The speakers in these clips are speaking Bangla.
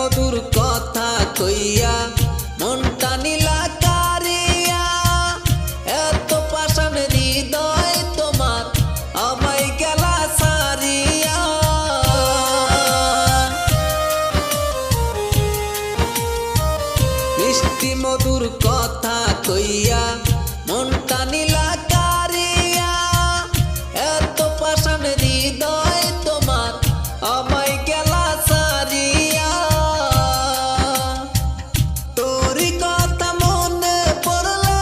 মধুর কথা কইয়া মনটা নীলা কারিয়া, এত পাষাণ হৃদয় তোমার আমায় গেলা সারিয়া। মিষ্টি মধুর কথা কইয়া মনটা নীলা কারিয়া, এত পাষাণ হৃদয় তোমার আমায় গেলা সারিয়া। তোরই কথা মনে পড়লে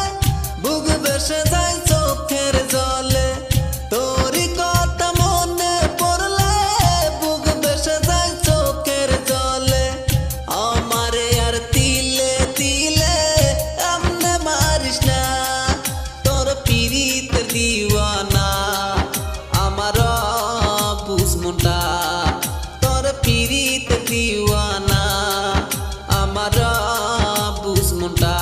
বুক ভেসে যায় চোখের জলে, তোরই কথা মনে পড়লে বুক ভেসে যায় চোখের জলে। আমারে আর তিলে তিলে এমনে মারিস না, তোর পিরিতের দিওয়ানা আমার বুঝ মনটা, তোর পিরিতের দিওয়ানা আমার বুঝ মনটা।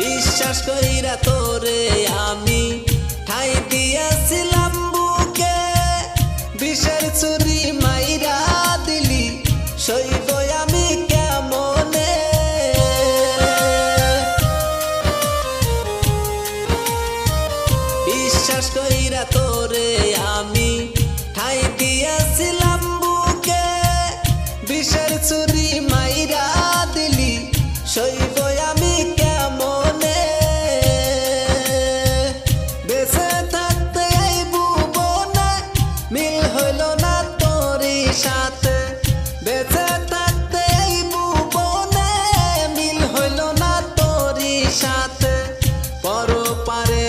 বিশ্বাস কইরা তোরে আমি ঠাই দিয়েছিলাম বুকে, বিষের ছুরি মাইরা দিলি সইব আমি কেমনে। বিশ্বাস কইরা তোরে আমি ঠাই দিয়েছিলাম বুকে, বিষের ছুরি মাইরা দিলি সইব আমি কেমনে। বেঁচে থাকতে এই ভুবনে মিল হইল না তোরই সাথে, বেঁচে থাকতে এই ভুবনে মিল হইল না তোরই সাথে। পরপারে